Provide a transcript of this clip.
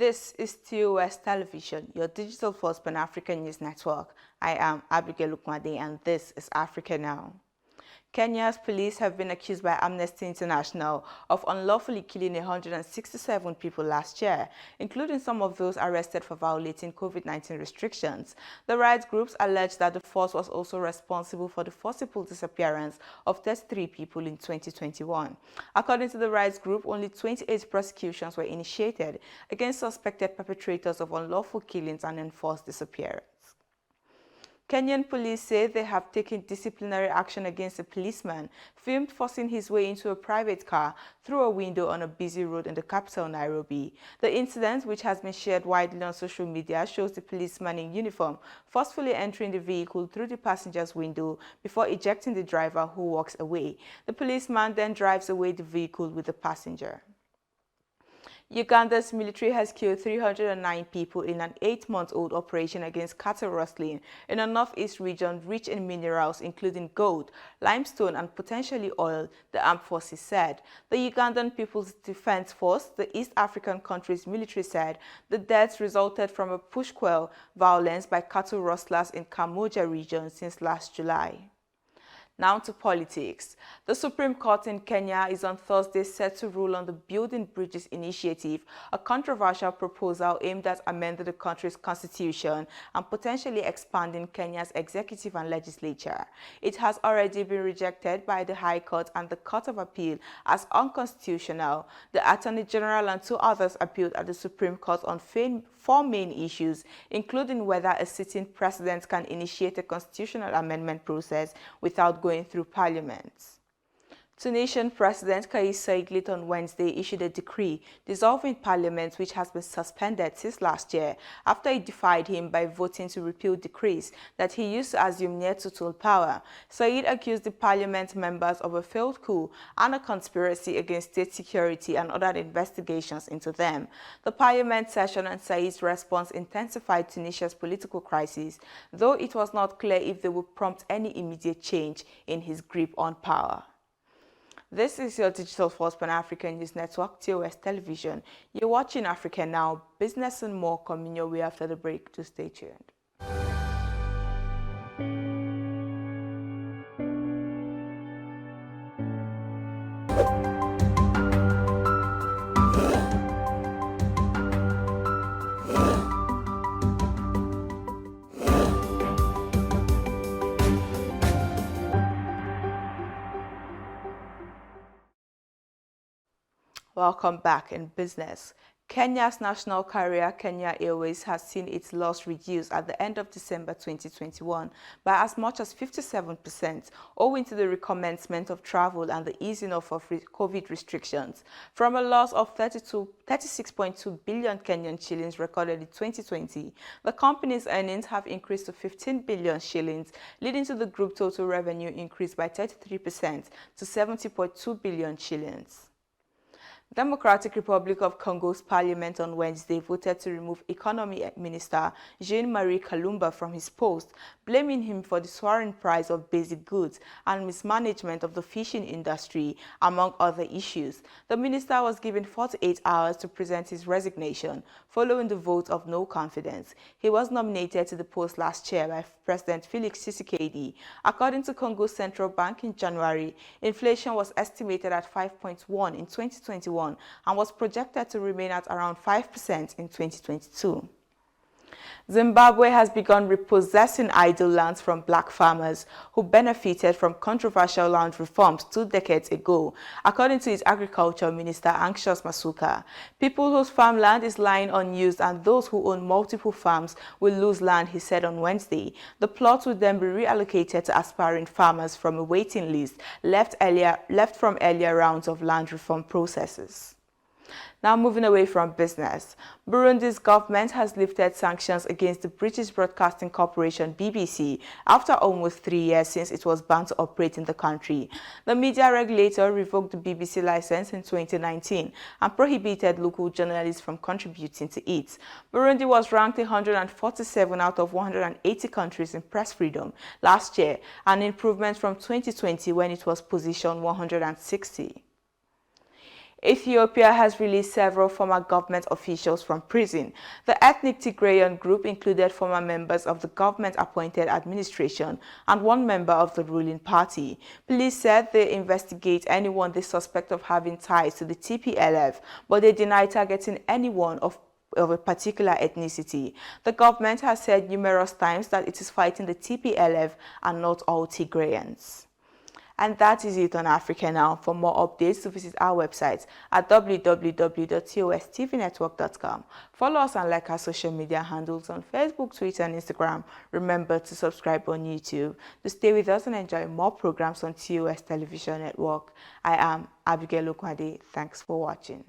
This is TOS Television, your digital first Pan-African news network. I am Abigail Lukmade and this is Africa Now. Kenya's police have been accused by Amnesty International of unlawfully killing 167 people last year, including some of those arrested for violating COVID-19 restrictions. The rights groups allege that the force was also responsible for the forcible disappearance of 33 people in 2021. According to the rights group, only 28 prosecutions were initiated against suspected perpetrators of unlawful killings and enforced disappearance. Kenyan police say they have taken disciplinary action against a policeman filmed forcing his way into a private car through a window on a busy road in the capital, Nairobi. The incident, which has been shared widely on social media, shows the policeman in uniform forcefully entering the vehicle through the passenger's window before ejecting the driver, who walks away. The policeman then drives away the vehicle with the passenger. Uganda's military has killed 309 people in an 8-month-old operation against cattle rustling in a northeast region rich in minerals including gold, limestone and potentially oil, the armed forces said. The Ugandan People's Defense Force, the East African country's military, said the deaths resulted from a push-quell violence by cattle rustlers in Kamoja region since last July. Now to politics. The Supreme Court in Kenya is on Thursday set to rule on the Building Bridges Initiative, a controversial proposal aimed at amending the country's constitution and potentially expanding Kenya's executive and legislature. It has already been rejected by the High Court and the Court of Appeal as unconstitutional. The Attorney General and 2 others appealed at the Supreme Court on 4 main issues, including whether a sitting president can initiate a constitutional amendment process without going through Parliament. Tunisian President Kais Saied on Wednesday issued a decree dissolving Parliament, which has been suspended since last year after it defied him by voting to repeal decrees that he used to assume near total power. Saied accused the Parliament members of a failed coup and a conspiracy against state security and ordered investigations into them. The Parliament session and Said's response intensified Tunisia's political crisis, though it was not clear if they would prompt any immediate change in his grip on power. This is your digital first Pan-African news network, TOS Television. You're watching Africa Now. Business and more coming your way after the break. To stay tuned. Welcome back in business. Kenya's national carrier, Kenya Airways, has seen its loss reduced at the end of December 2021 by as much as 57%, owing to the recommencement of travel and the easing off of COVID restrictions. From a loss of 36.2 billion Kenyan shillings recorded in 2020, the company's earnings have increased to 15 billion shillings, leading to the group total revenue increase by 33% to 70.2 billion shillings. Democratic Republic of Congo's parliament on Wednesday voted to remove Economy Minister Jean-Marie Kalumba from his post, blaming him for the soaring price of basic goods and mismanagement of the fishing industry, among other issues. The minister was given 48 hours to present his resignation following the vote of no confidence. He was nominated to the post last year by President Felix Tshisekedi. According to Congo's central bank in January, inflation was estimated at 5.1 in 2021 and was projected to remain at around 5% in 2022. Zimbabwe has begun repossessing idle lands from black farmers who benefited from controversial land reforms 2 decades ago, according to its agriculture minister Anxious Masuka. People whose farmland is lying unused and those who own multiple farms will lose land, he said on Wednesday. The plots will then be reallocated to aspiring farmers from a waiting list left from earlier rounds of land reform processes. Now moving away from business, Burundi's government has lifted sanctions against the British Broadcasting Corporation BBC after almost 3 years since it was banned to operate in the country. The media regulator revoked the BBC license in 2019 and prohibited local journalists from contributing to it. Burundi was ranked 147 out of 180 countries in press freedom last year, an improvement from 2020 when it was positioned 160. Ethiopia has released several former government officials from prison. The ethnic Tigrayan group included former members of the government-appointed administration and one member of the ruling party. Police said they investigate anyone they suspect of having ties to the TPLF, but they deny targeting anyone of a particular ethnicity. The government has said numerous times that it is fighting the TPLF and not all Tigrayans. And that is it on Africa Now. For more updates, visit our website at www.tostvnetwork.com. Follow us and like our social media handles on Facebook, Twitter, and Instagram. Remember to subscribe on YouTube. To stay with us and enjoy more programs on TOS Television Network. I am Abigail Okwade. Thanks for watching.